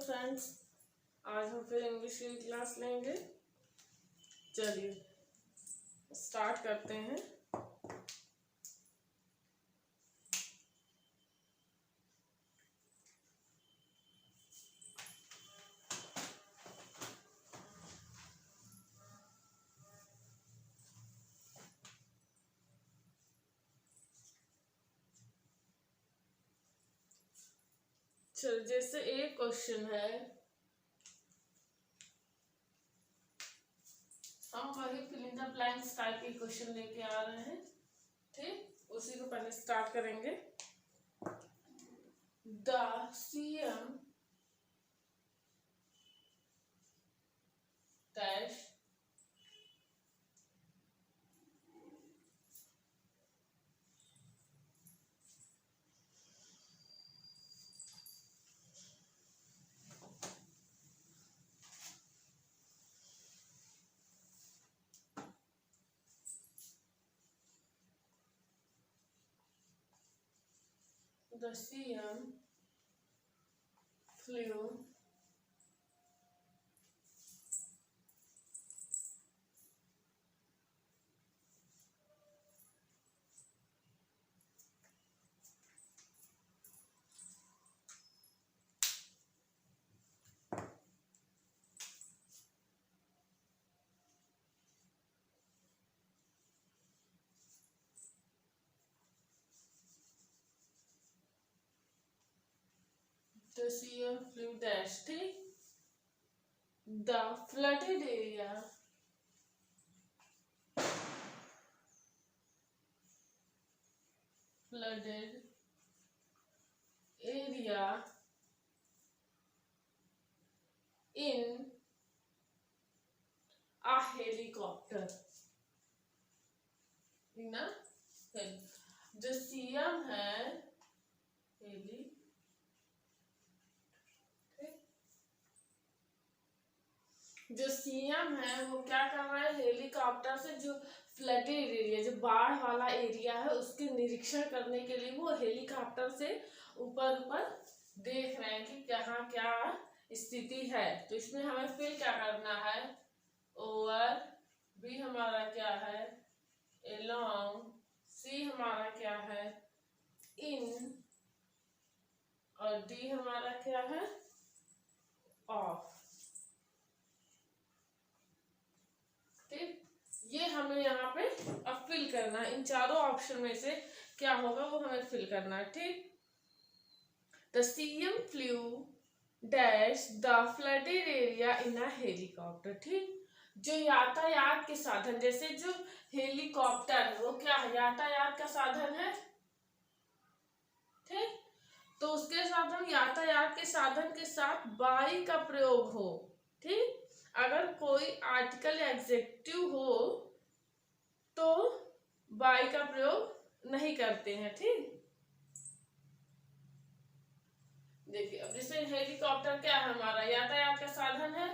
Friends, आज हम फिर इंग्लिश की क्लास लेंगे। चलिए स्टार्ट करते हैं। चल जैसे एक क्वेश्चन है, हम वही fill in the blanks type के क्वेश्चन लेके आ रहे हैं। ठीक, उसी को पहले स्टार्ट करेंगे। The CM dash the CM flew the CM flew dash। ठीक, the flooded area flooded area in a helicopter in a जो सीएम है हेली, जो सीएम है वो क्या कर रहा है, हेलीकॉप्टर से जो फ्लडेड एरिया, जो बाढ़ वाला एरिया है उसके निरीक्षण करने के लिए वो हेलीकॉप्टर से ऊपर ऊपर देख रहे हैं कि कहाँ क्या स्थिति है। तो इसमें हमें फिर क्या करना है, ओवर, बी हमारा क्या है, एलोंग, सी हमारा क्या है, इन, और डी हमारा क्या है, ऑफ। ठीक, ये हमें यहाँ पे अब फिल करना है। इन चारों ऑप्शन में से क्या होगा वो हमें फिल करना है। ठीक, the CM flu dash the flooded area in a helicopter. ठीक, जो यातायात के साधन, जैसे जो हेलीकॉप्टर है वो क्या है, यातायात का साधन है। ठीक, तो उसके साथ हम यातायात के साधन के साथ बाई का प्रयोग हो। ठीक, अगर कोई आर्टिकल एग्जेक्टिव हो तो बाई का प्रयोग नहीं करते हैं। ठीक, देखिए अब जैसे हेलीकॉप्टर क्या है, हमारा यातायात का साधन है।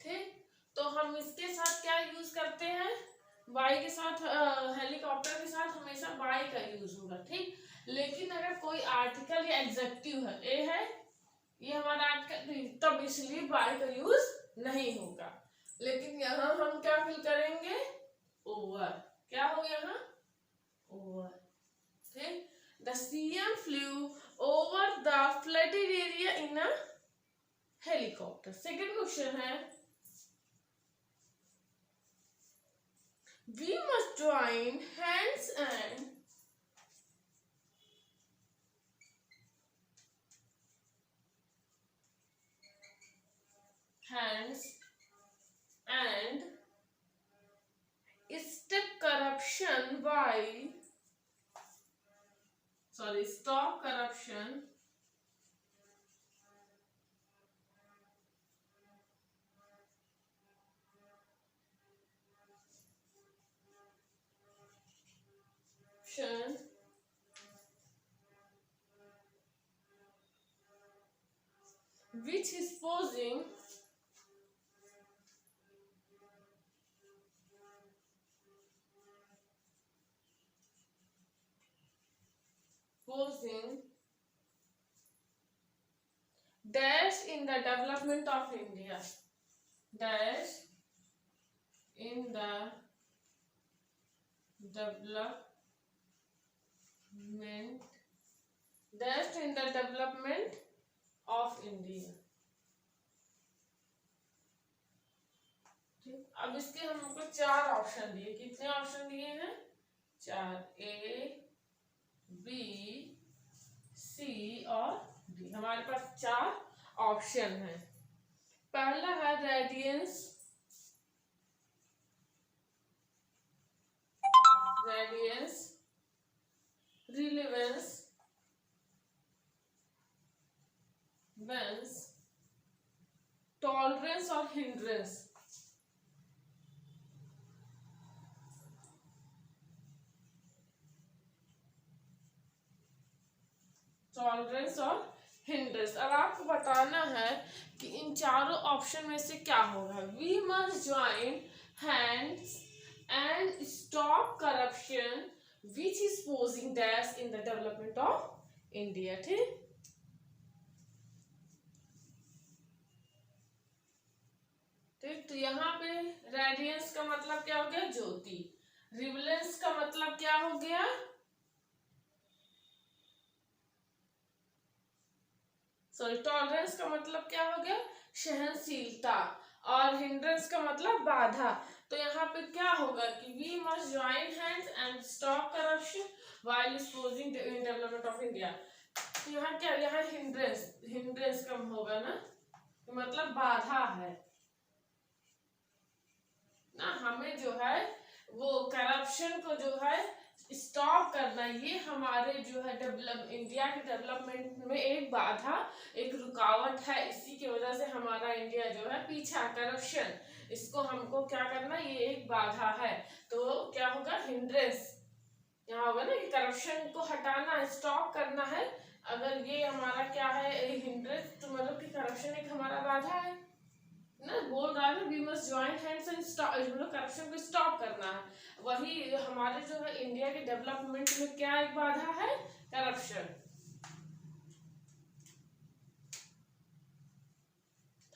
ठीक, तो हम इसके साथ क्या यूज करते हैं, बाई के साथ, हेलीकॉप्टर के साथ हमेशा बाई का यूज होगा। ठीक, लेकिन अगर कोई आर्टिकल या एग्जेक्टिव है, ए है ये हमारा आर्टिकल, तब इसलिए बाई का यूज नहीं होगा। लेकिन यहाँ हम क्या फिल करेंगे, ओवर। क्या हो यहाँ, ओवर। ठीक, the CM flu over the flooded area in a helicopter. Second question है, we must join hands and stop corruption which is posing in the development of India. Dash in the development. Dash in the development of India. ठीक, अब इसके हमको 4 option दिए. कितने option दिए हैं? 4. A, B, C और D. हमारे पास 4 ऑप्शन है. पहला है रेडियंस. रेडियंस, रिलेवेंस, वेंस, टॉलरेंस और हिंड्रेंस. टॉलरेंस और हिंड्रेंस. अब आपको बताना है कि इन चारों ऑप्शन में से क्या होगा. We must join hands and stop corruption which is posing dash in the development of India. ठीक, ठीक. तो यहाँ पे रेडियंस का मतलब क्या हो गया? ज्योति. रिवलेंस का मतलब क्या हो गया? सॉरी, टॉलरेंस का मतलब क्या हो गया? सहनशीलता. और हिंड्रेंस का मतलब बाधा. तो यहाँ पे क्या होगा कि we must join hands and stop corruption while exposing in development of India. तो यहाँ क्या? यहाँ हिंड्रेंस. हिंड्रेंस कम होगा ना, तो मतलब बाधा है ना. हमें जो है वो करप्शन को जो है स्टॉप करना. ये हमारे जो है इंडिया के डेवलपमेंट में एक बाधा, एक रुकावट है. इसी की वजह से हमारा इंडिया जो है पीछा. करप्शन, इसको हमको क्या करना? ये एक बाधा है. तो क्या होगा? हिंड्रेंस. यहाँ होगा ना कि करप्शन को हटाना, स्टॉप करना है. अगर ये हमारा क्या है? हिंड्रेंस, तो मतलब कि करप्शन एक हमारा बाधा है ना. बोल रहा है ना, we must join hands and stop, मतलब करप्शन को स्टॉप करना है. वही हमारे जो है इंडिया के डेवलपमेंट में क्या एक बाधा है? करप्शन.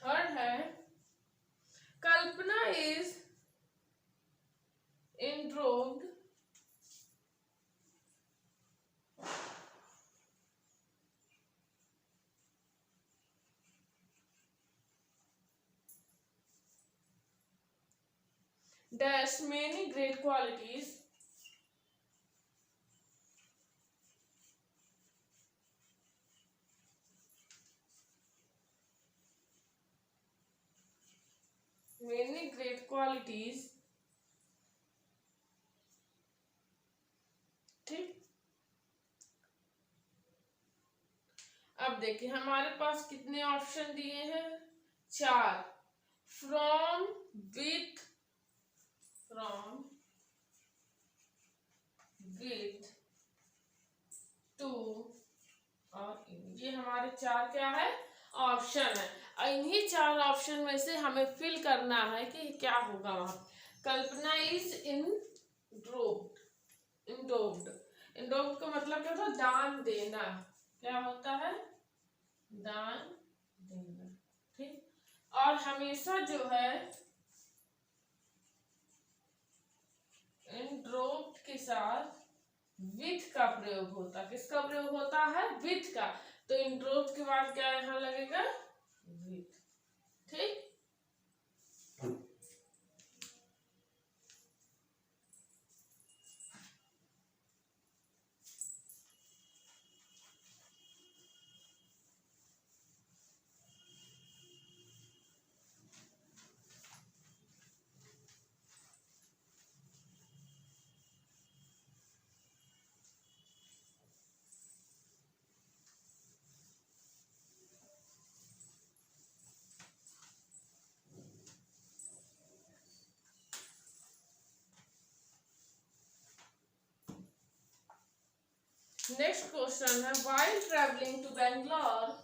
थर्ड है कल्पना is इंट्रोग्ड dash many great qualities ठीक. अब देखिए हमारे पास कितने ऑप्शन दिए हैं? 4. फ्रॉम, विथ, टू और इन. ये हमारे 4 क्या है? ऑप्शन है. और इन्हीं 4 ऑप्शन में से हमें फिल करना है कि क्या होगा वहां. कल्पना इज इंट्रोग्ड. इंट्रोग्ड का मतलब क्या होता है? दान देना. क्या होता है? दान देना. ठीक. और हमेशा जो है इंट्रोग्ड के साथ विथ का प्रयोग होता है. किसका प्रयोग होता है? विथ का. तो इंट्रोग्ड के बाद क्या यहाँ लगेगा? विथ. ठीक. नेक्स्ट क्वेश्चन है while travelling to Bangalore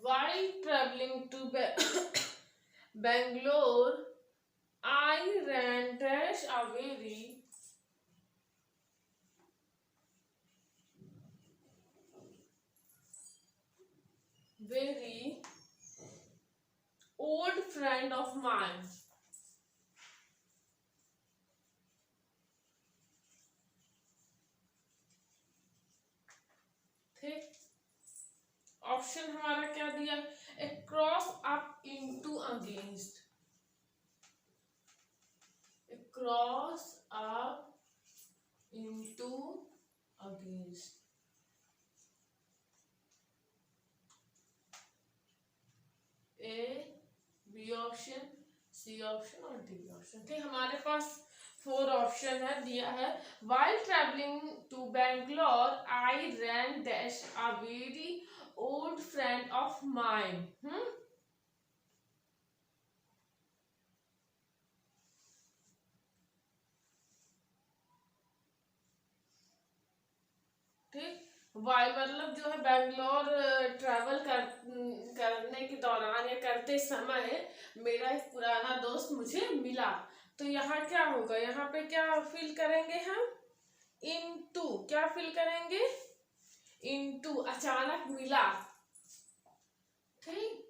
while traveling to Bangalore, I ran dash a very old friend of mine. ठीक, ऑप्शन हमारा क्या दिया, A cross up into against, cross up into against, A B option, C option और D option. ठीक, हमारे पास 4 option है दिया है। While traveling to Bangalore, I ran dash a very old friend of mine. ठीक, वाई मतलब जो है बैंगलोर ट्रैवल करने के दौरान या करते समय मेरा एक पुराना दोस्त मुझे मिला। तो यहाँ क्या होगा, यहाँ पे क्या फिल करेंगे हम, इनटू, क्या फिल करेंगे, इनटू, अचानक मिला। ठीक,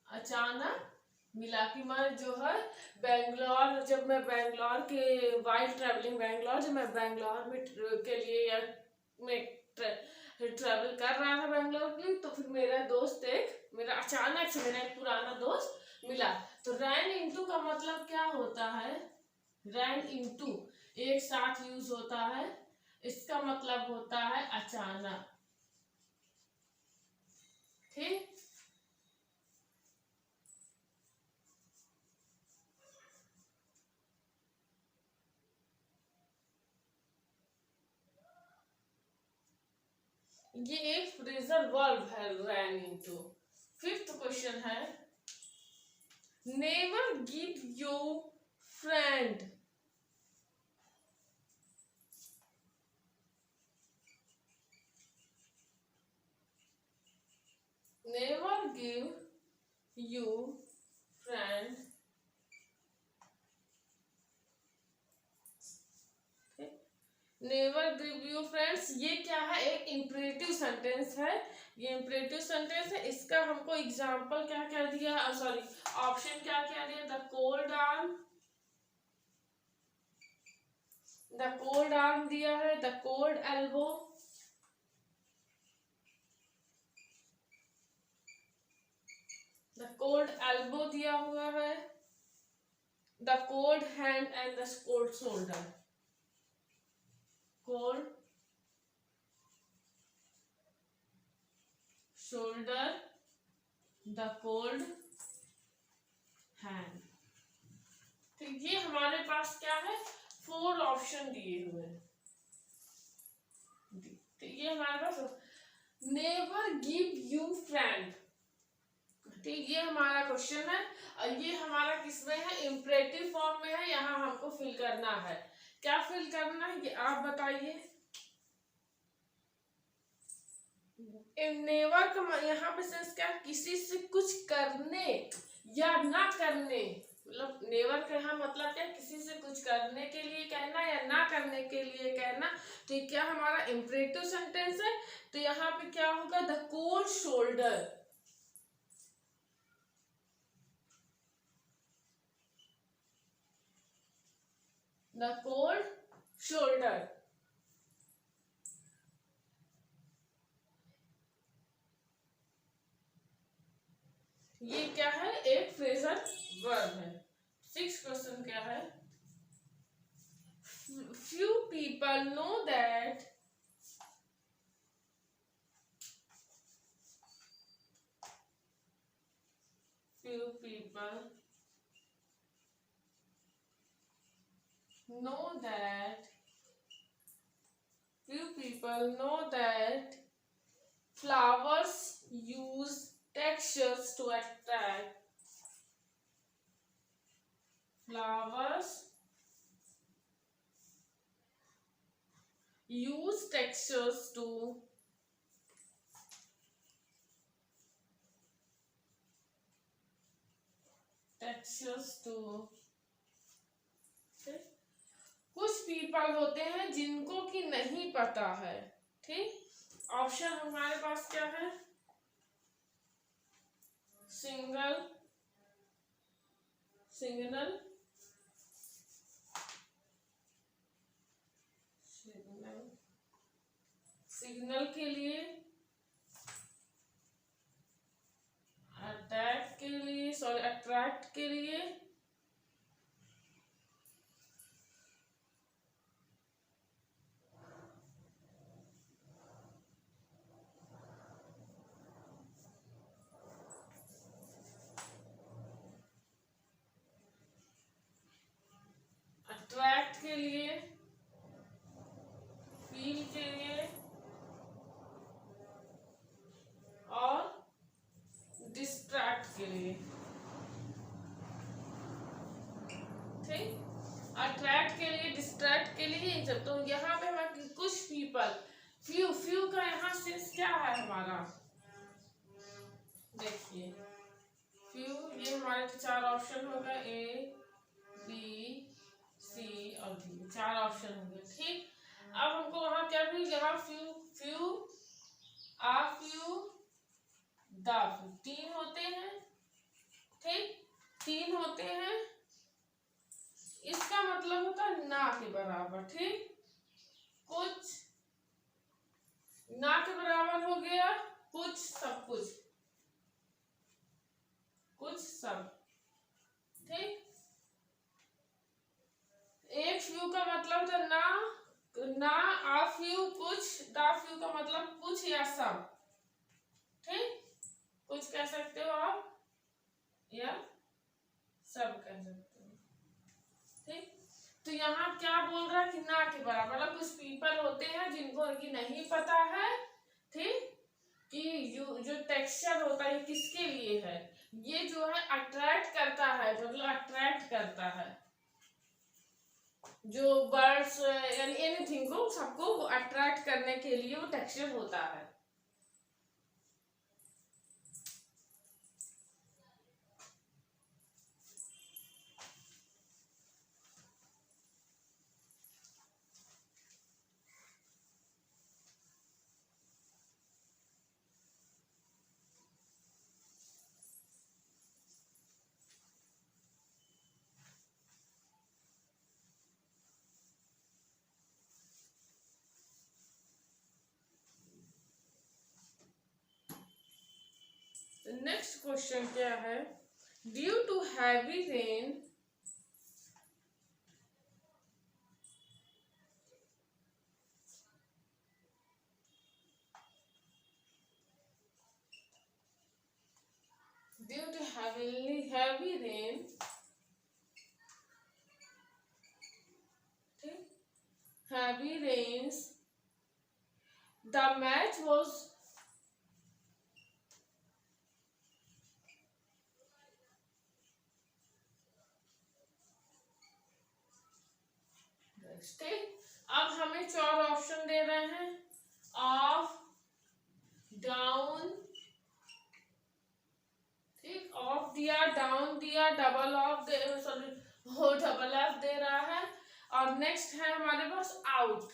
अचानक मिला कि मैं जो है बैंगलोर, जब मैं बैंगलोर के वाइल ट्रैवलिंग बैंगलोर, जब मैं बैंगलोर में के लिए या मैं ट्रैवल कर रहा था बैंगलोर के लिए, तो फिर मेरा दोस्त मेरा अचानक से मेरा एक पुराना दोस्त मिला। तो रैन इनटू का मतलब क्या होता है, रैन इनटू एक साथ यूज होता है, इसका मतलब होता है अचानक। ठीक, ये एक फ्रेजल वर्ब है, रैन इनटू। 5th क्वेश्चन है, never give your friend, never give you friend, never give you friends, ये क्या है, एक इंपरेटिव सेंटेंस है। ये इंपरेटिव सेंटेंस है, इसका हमको एग्जांपल क्या क्या दिया, सॉरी ऑप्शन क्या क्या दिया, द कोल्ड आर्म दिया है, the cold elbow, the cold elbow दिया हुआ है, the cold hand and the cold shoulder, cold shoulder, the cold hand. तो ये हमारे पास क्या है, 4 ऑप्शन दिए हुए हैं। तो ये हमारे पास नेवर गिव यू फ्रेंड, ठीक, ये हमारा क्वेश्चन है और ये हमारा किसमें है, इंपरेटिव फॉर्म में है। यहाँ हमको फिल करना है, क्या फिल करना है ये आप बताइए। नेवर का यहाँ पे सेंस क्या, किसी से कुछ करने या ना करने, मतलब नेवर का यहाँ मतलब क्या, किसी से कुछ करने के लिए कहना या ना करने के लिए कहना। तो क्या हमारा इंपरेटिव सेंटेंस है, तो यहाँ पे क्या होगा, the cold shoulder, the cold shoulder. ये क्या है, एक फ्रेजल वर्ब है। 6th क्वेश्चन क्या है, few people know that few people know that few people know that flowers use textures to attract, flowers use textures to anxious to, कुछ people होते हैं जिनको कि नहीं पता है, ठीक। ऑप्शन हमारे पास क्या है, सिंगल, सिग्नल, सिग्नल के लिए, अटैक के लिए, सॉरी अट्रैक्ट के लिए, अट्रैक्ट के लिए, फील के लिए और डिस्ट्रैक्ट के लिए, ठीक। अट्रैक्ट के लिए, डिस्ट्रैक्ट के लिए जब, तो यहाँ पे हमारे कुछ पीपल, फ्यू, फ्यू का यहाँ सेंस क्या है हमारा, देखिए फ्यू, ये हमारे तो चार ऑप्शन हो गए, ए बी सी और डी, चार ऑप्शन हो गए, ठीक। अब हमको वहां क्या भी, यहाँ few, few, uh few, the few, तीन होते हैं, ठीक, तीन होते हैं। इसका मतलब होता है ना के बराबर, ठीक। कुछ ना के बराबर हो गया, कुछ सब कुछ, कुछ सब, ठीक। एक फ्यू का मतलब था ना, ना, आ फ्यू, कुछ, दा फ्यू का मतलब कुछ या सब, ठीक। कुछ कह सकते हो आप या सब कह सकते हो, ठीक। तो यहाँ क्या बोल रहा है कि ना के बराबर, मतलब कुछ पीपल होते हैं जिनको कि नहीं पता है, ठीक, कि जो टेक्सचर होता है किसके लिए है, ये जो है अट्रैक्ट करता है, मतलब अट्रैक्ट करता है, जो बर्ड्स यानी एनीथिंग को, सबको अट्रैक्ट करने के लिए वो टेक्सचर होता है। नेक्स्ट क्वेश्चन क्या है, due to heavy rain due to heavy rain, heavy rains, the match was अब हमें चार ऑप्शन दे रहे हैं, ऑफ, डाउन, ठीक, ऑफ दिया, डाउन दिया, डबल ऑफ दे, सॉरी वो डबल एफ दे रहा है, और नेक्स्ट है हमारे पास आउट,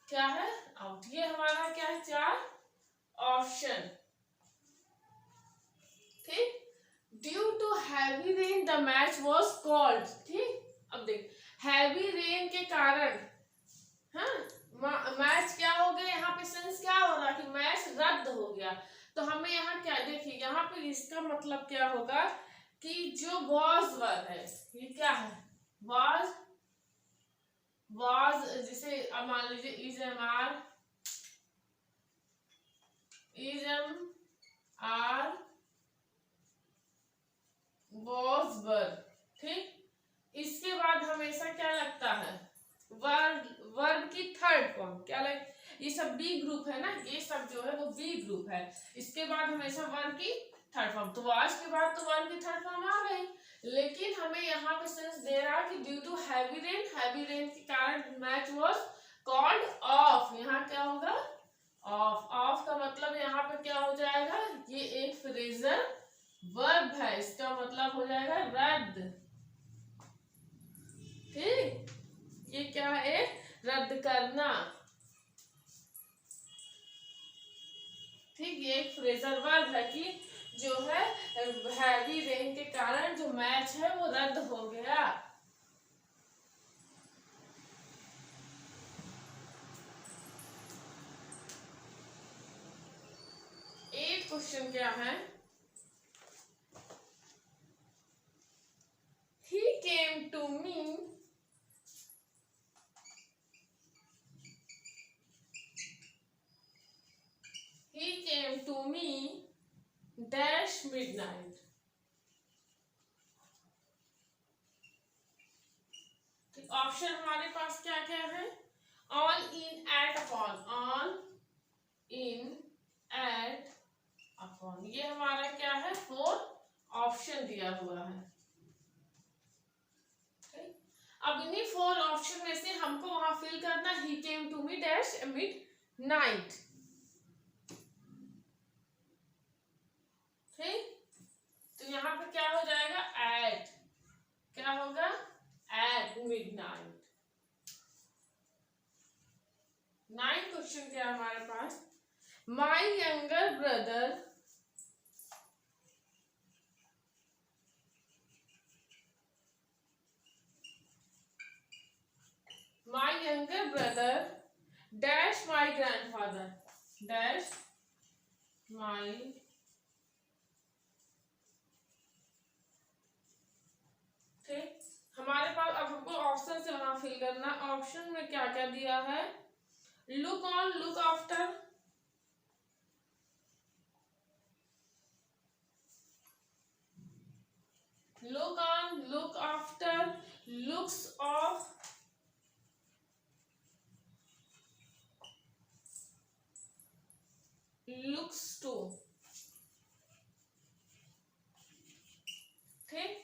क्या है, आउट। ये हमारा क्या है, चार ऑप्शन, ठीक। Due to heavy rain the match was called, ठीक। अब देख, हैवी रेन के कारण, हाँ, मैच क्या हो गया, यहाँ पे सेंस क्या हो रहा कि मैच रद्द हो गया। तो हमें यहाँ क्या, देखिए यहाँ पे इसका मतलब क्या होगा कि जो वॉज वर्ब है, ये क्या है, वॉज, वॉज, जैसे मान लीजिए is am are, is am are was verb, ठीक। इसके बाद हमेशा क्या लगता है, वर्ब, वर्ब की थर्ड फॉर्म, क्या लग, ये सब बी ग्रुप है ना, ये सब जो है वो बी ग्रुप है, इसके बाद हमेशा वर्ब की थर्ड फॉर्म, तो वाज के बाद तो वर्ब की थर्ड फॉर्म आ गई, लेकिन हमें यहाँ पे सेंस दे रहा है कि due to heavy rain, heavy rain के कारण मैच वाज कॉल्ड ऑफ, यहाँ क्या होगा, ऑफ, ऑफ का मतलब यहाँ पे क्या हो जाएगा, ये एक फ्रेजल वर्ब है, इसका मतलब हो जाएगा रद्द। ठीक, ये क्या है, रद्द करना। ठीक, ये एक फ्रेजल वर्ब है कि जो है हैवी रेन के कारण जो मैच है वो रद्द हो गया। एक क्वेश्चन क्या है, he came to me dash midnight। Option हमारे पास क्या क्या है, on, in, at, upon. On, in, at, upon, ये हमारा क्या है, 4 ऑप्शन दिया हुआ है। अब इन्हीं 4 ऑप्शन में से हमको वहां फिल करना, he came to me dash midnight. ठीक, तो यहाँ पे क्या हो जाएगा, एट, क्या होगा, एट मिडनाइट। 9 क्वेश्चन क्या है हमारे पास, my younger brother dash my grandfather dash my ठीक, हमारे पास अब हमको ऑप्शन से वहां फिल करना। ऑप्शन में क्या क्या दिया है, look on, look after, look on, look after, looks of, looks to. ठीक,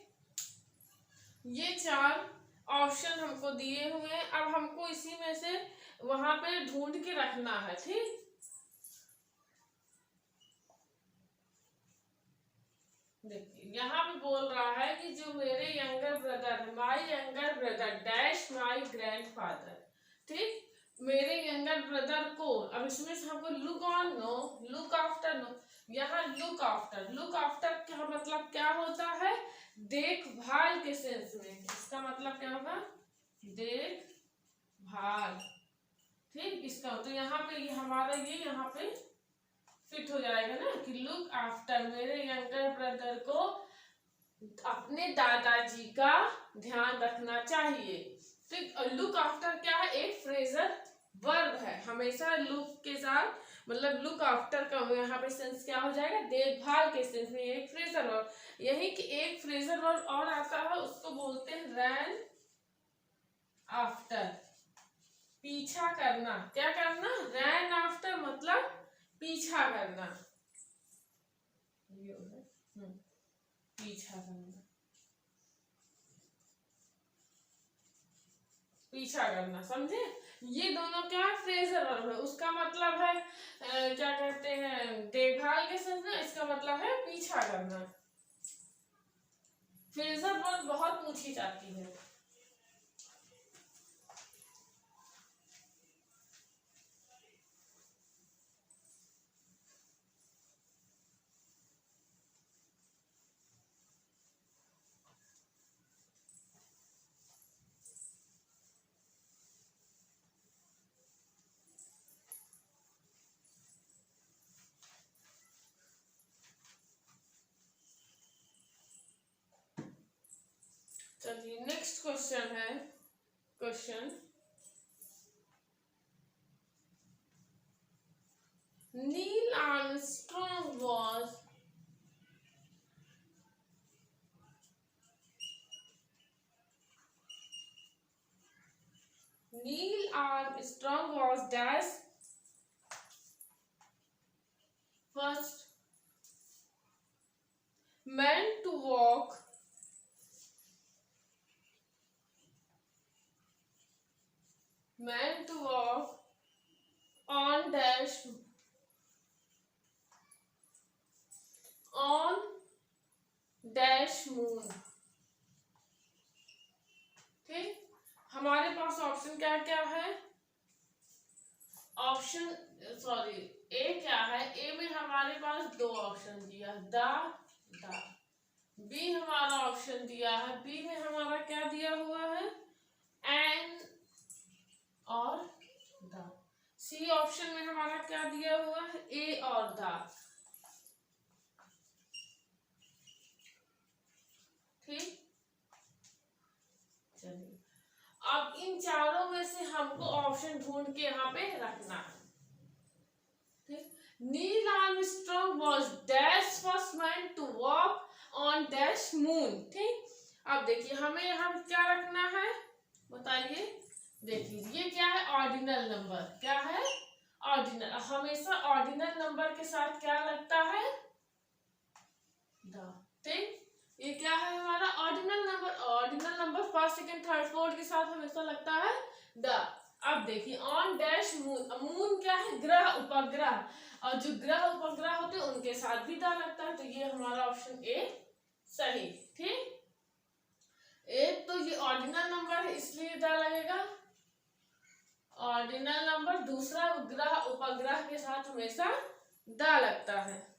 ये 4 ऑप्शन हमको दिए हुए हैं। अब हमको इसी में से वहां पे ढूंढ के रखना है। ठीक, देखिए यहाँ पे बोल रहा है कि जो मेरे यंगर ब्रदर है, my younger brother dash my grandfather. ठीक, मेरे यंगर ब्रदर को, अब इसमें से हमको look on no, look after no, यहाँ लुक आफ्टर, लुक आफ्टर का मतलब क्या होता है, देखभाल के सेंस में। इसका मतलब क्या होगा, देखभाल। ठीक, इसका तो यहाँ पे ये हमारा ये यहाँ पे फिट हो जाएगा ना कि लुक आफ्टर, मेरे यंगर ब्रदर को अपने दादाजी का ध्यान रखना चाहिए। ठीक, लुक आफ्टर क्या है, एक फ्रेजल वर्ब है, हमेशा लुक के साथ, मतलब लुक आफ्टर का यहाँ पे सेंस क्या हो जाएगा, देखभाल के सेंस में एक फ्रेजल वर्ब। यही कि एक फ्रेजल वर्ब और आता है, उसको बोलते हैं रैन आफ्टर, पीछा करना। क्या करना, रैन आफ्टर मतलब पीछा करना, ये है पीछा करना, पीछा करना, समझे। ये दोनों क्या फ्रेजल वर्ब है, उसका मतलब है क्या कहते हैं, देखभाल के सेंस में, इसका मतलब है पीछा करना। फ्रेजल वर्ब बहुत पूछी जाती है। चलिए नेक्स्ट क्वेश्चन है, question, Neil Armstrong was Neil Armstrong was dash first man to walk on dash on option क्या क्या है? ऑप्शन सॉरी ए क्या है? ए में हमारे पास दो ऑप्शन दिया, द, बी हमारा ऑप्शन दिया है, बी में हमारा क्या दिया हुआ है? एन और द। सी ऑप्शन में हमारा क्या दिया हुआ है? ए और द। ठीक, चलिए अब इन चारों में से हमको ऑप्शन ढूंढ के यहाँ पे रखना है। ठीक, Neil Armstrong was dash first man to walk on dash moon. ठीक, अब देखिए हमें यहाँ क्या रखना है, बताइए। देखिए ये क्या है? Ordinal number. क्या है? ऑर्डिनल। हमेशा ऑर्डिनल नंबर के साथ क्या लगता है? द। ठीक, ये क्या है हमारा? Ordinal number. Ordinal number first second third fourth के साथ हमेशा लगता है द। अब देखिए ऑन डैश मून, मून क्या है? ग्रह, उपग्रह, और जो ग्रह उपग्रह होते हैं उनके साथ भी द लगता है, तो ये हमारा ऑप्शन ए सही। ठीक, एक तो ये ऑर्डिनल नंबर है इसलिए द लगेगा, ऑर्डिनल नंबर। दूसरा ग्रह उपग्रह के साथ हमेशा द लगता है।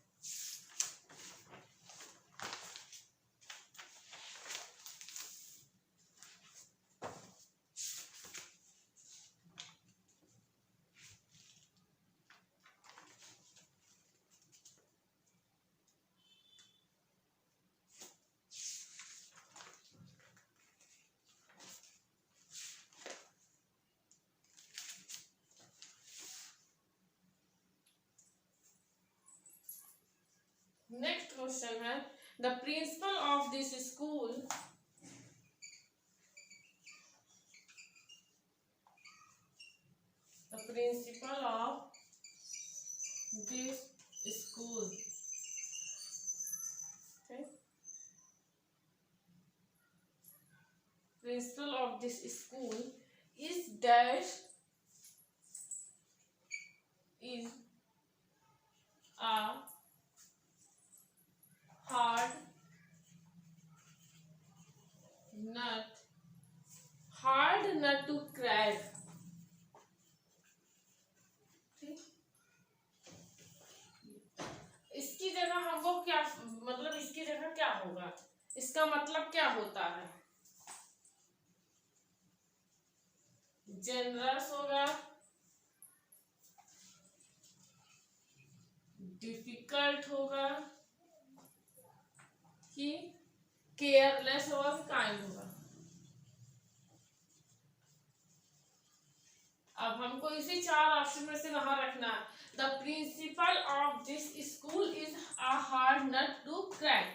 नेक्स्ट क्वेश्चन है, the principal of this school, the principal of this school, principal of this school is dash, is a hard nut to crack। ठीक, इसकी जगह हमको क्या मतलब, इसकी जगह क्या होगा? इसका मतलब क्या होता है? जेनरस होगा, डिफिकल्ट होगा, कि केयरलेस होगा, कि काइंड होगा? अब हमको इसी चार ऑप्शन में से वहां रखना है। The principal of this school is a hard nut to crack.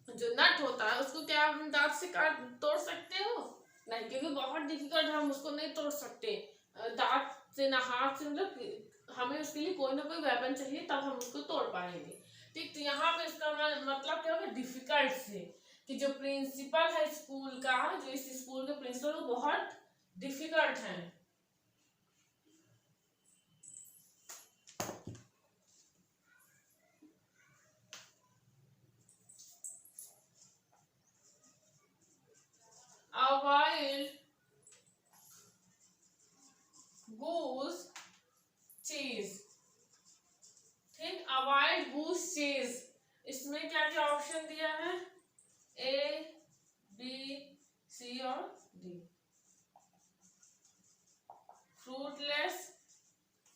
जो नट होता है उसको क्या आप दांत से काट तोड़ सकते हो? नहीं, क्योंकि बहुत डिफिकल्ट, हम उसको नहीं तोड़ सकते दांत से, ना हाथ से, मतलब हमें उसके लिए कोई ना कोई वेपन चाहिए तब हम उसको तोड़ पाएंगे। ठीक, तो यहाँ पे इसका मतलब क्या होगा? डिफिकल्ट से, कि जो प्रिंसिपल है स्कूल का, जो इस स्कूल के प्रिंसिपल, वो बहुत डिफिकल्ट है। A wild goose chase। ठीक, a wild goose chase, इसमें क्या क्या ऑप्शन दिया है? ए, बी, सी और D. Fruitless,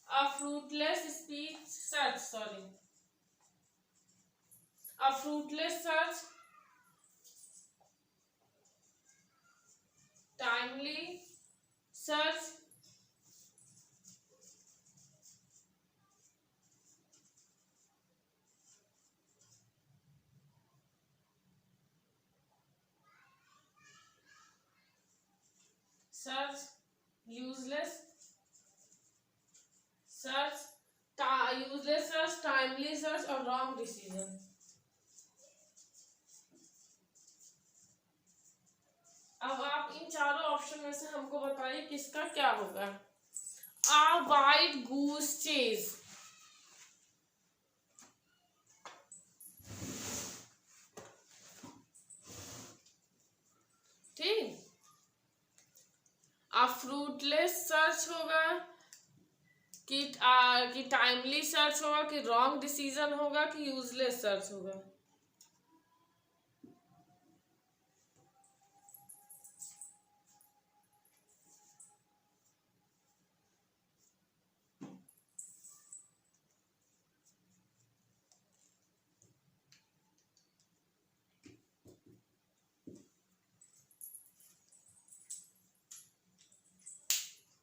a fruitless speech search, sorry, a fruitless search, timely search, search, useless search, useless search, timely search और wrong decision। अब आप इन चारों ऑप्शन में से हमको बताइए किसका क्या होगा? A white goose chase। ठीक, आ फ्रूटलेस सर्च होगा कि टाइमली सर्च होगा कि रॉन्ग डिसीजन होगा कि यूजलेस सर्च होगा?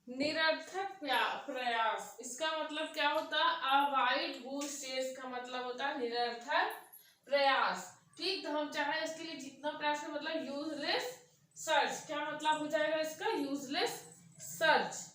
निरर्थक प्रयास, इसका मतलब क्या होता है? अवॉइड गूड्स चेस का मतलब होता है निरर्थक प्रयास। ठीक, तो हम चाहे इसके लिए जितना प्रयास है मतलब यूजलेस सर्च। क्या मतलब हो जाएगा इसका? Useless search.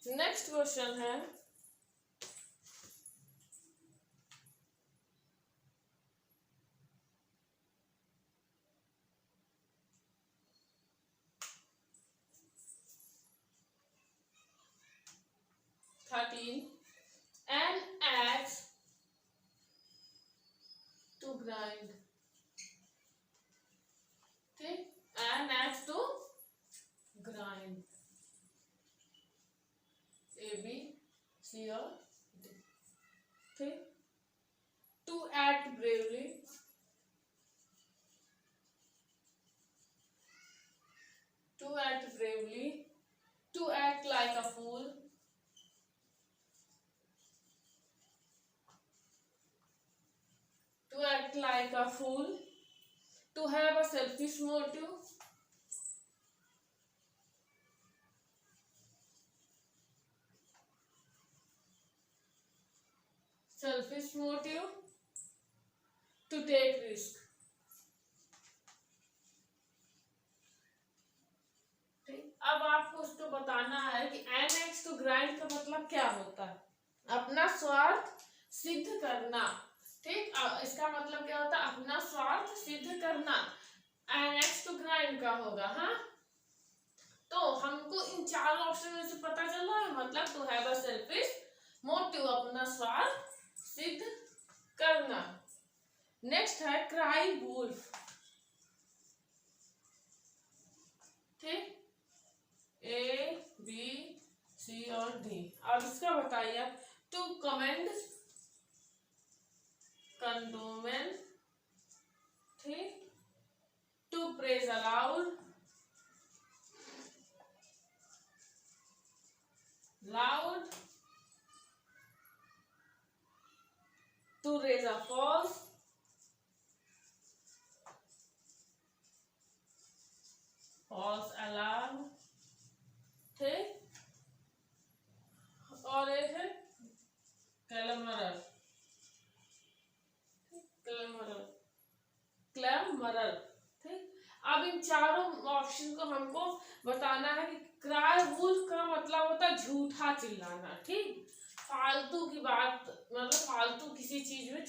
नेक्स्ट क्वेश्चन है, an axe to grind। ठीक, an axe to grind, A B C और D। ठीक, to act bravely, to act bravely, to act like a fool, to act like a fool, to have a selfish motive, selfish motive, to take risk। ठीक, अब आपको उसको बताना है कि annex to grind का मतलब क्या होता है? अपना स्वार्थ सिद्ध करना। ठीक, इसका मतलब क्या होता है? अपना स्वार्थ सिद्ध करना। एनेक्स टू ग्राइंड का होगा। हाँ, तो हमको इन चार ऑप्शन में से पता चल रहा है, मतलब to have a selfish motive, अपना स्वार्थ सिद्ध करना। नेक्स्ट है क्राई वुल्फ। ठीक, A B C और D। अब इसका बताइए, टू कमेंड, कंडोमेन, ठीक, to praise aloud, loud, to raise a false, false alarm. ठीक, और एक है क्लैमरर, क्लैमरर, क्लैमरर। ठीक, अब इन चारों ऑप्शन को हमको बताना है कि क्राई वुल्फ का मतलब होता है झूठा चिल्लाना। ठीक, फालतू की बात, मतलब फालतू किसी चीज में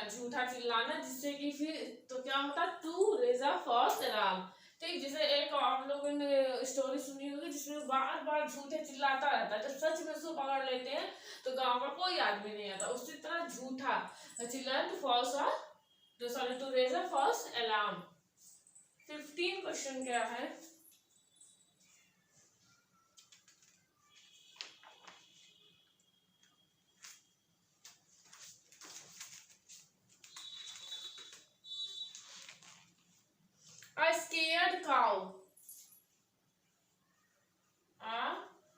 झूठा चिल्लाना, जिससे कि फिर तो क्या होता है? To raise a false alarm. ठीक, जैसे एक आप लोगों ने स्टोरी सुनी होगी जिसमें बार बार झूठे चिल्लाता रहता है, जब सच में उसको पकड़ लेते हैं तो गांव का कोई आदमी नहीं आता। उसी तरह झूठा चिल्लाना, to false to raise a false alarm. 15 question क्या है? A scared cow, a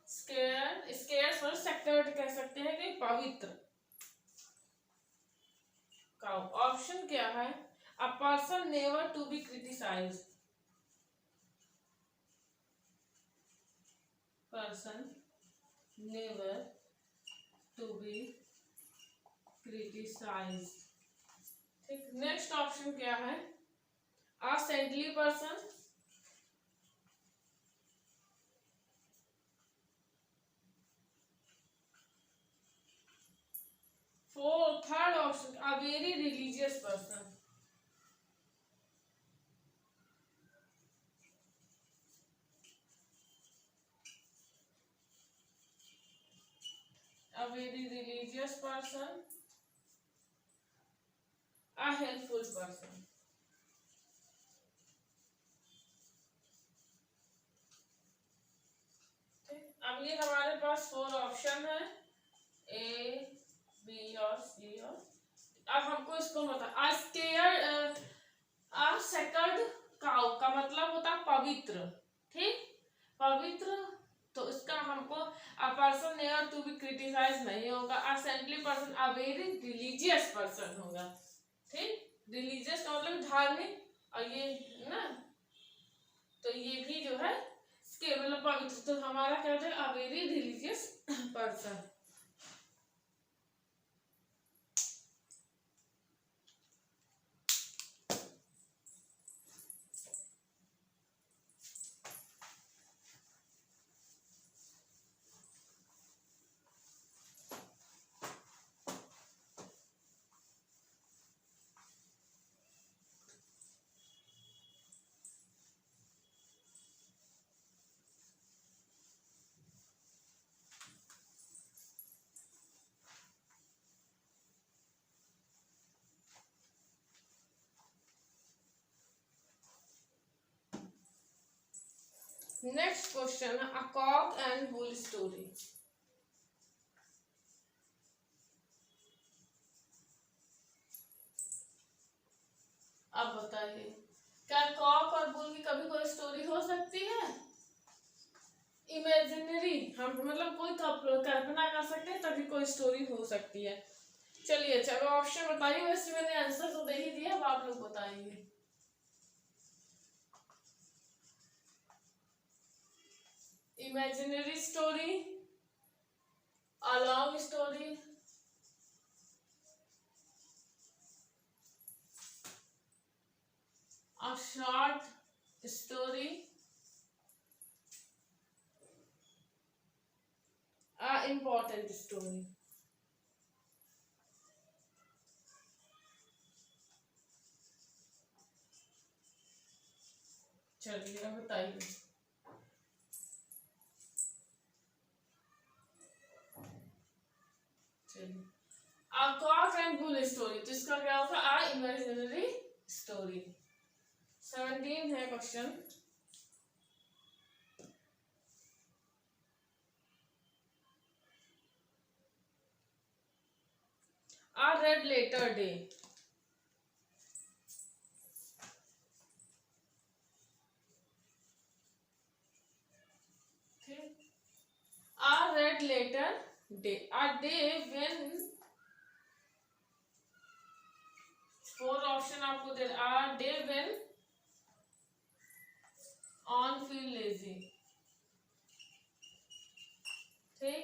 scared सेक्टर्ड कह सकते हैं कि पवित्र काउ। ऑप्शन क्या है? A person never to be criticized, person never to be criticized. ठीक, नेक्स्ट ऑप्शन क्या है? A saintly person, third option a very religious person. A very religious person, a helpful person. अब ये हमारे पास 4 option है, ए, B और सी। और अब हमको इसको बता, आ सेकर्ड काउ का मतलब होता है पवित्र। ठीक, पवित्र, तो इसका हमको a person never to be criticize नहीं होगा। A saintly person, a very religious person होगा। ठीक, रिलीजियस का मतलब धार्मिक, और ये ना, तो ये भी जो है इसके मतलब पवित्र, तो हमारा क्या होता है? अ very religious person. Next question है a cock and bull story. अब बताइए, क्या कॉक और बुल की कभी कोई स्टोरी हो सकती है? इमेजिनरी, हम मतलब कोई कल्पना कर सकते हैं तभी कोई स्टोरी हो सकती है। चलिए, चलो ऑप्शन बताइए। वैसे मैंने आंसर तो दे ही दिया, अब आप लोग बताइए। Imaginary story, a long story, a short story, a important story. चलिए, अब बताइए। चलिए, a cock and bull story, तो इसका क्या होगा? अ इमेजिनरी स्टोरी। 17 है question. A red letter day. A red letter day, a day when 4 option आपको दे, a day when on feel lazy। ठीक,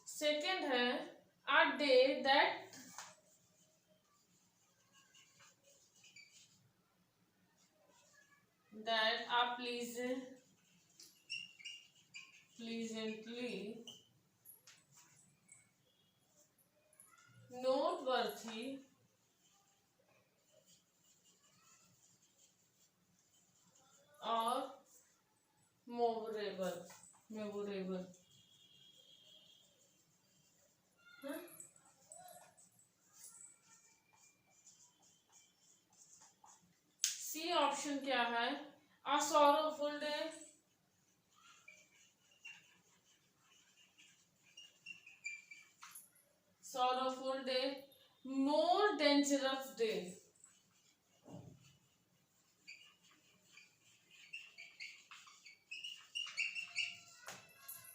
सेकेंड है a day that a pleasantly noteworthy और memorable। सी ऑप्शन क्या है? A sorrowful day, more dangerous day.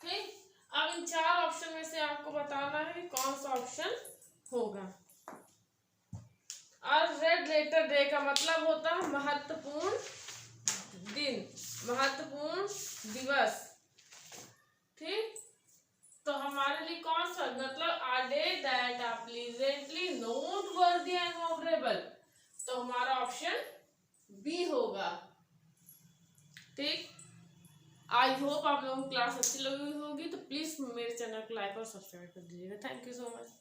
ठीक, अब इन 4 option में से आपको बताना है कौन सा ऑप्शन होगा। और रेड लेटर डे का मतलब होता है महत्वपूर्ण दिन, महत्वपूर्ण दिवस। ठीक। तो हमारे लिए कौन सा मतलब are day that are pleasantly noteworthy and memorable, तो हमारा ऑप्शन बी होगा। ठीक, आई होप आप लोगों को क्लास अच्छी लगी होगी, तो प्लीज मेरे चैनल को लाइक और सब्सक्राइब कर दीजिएगा। Thank you so much.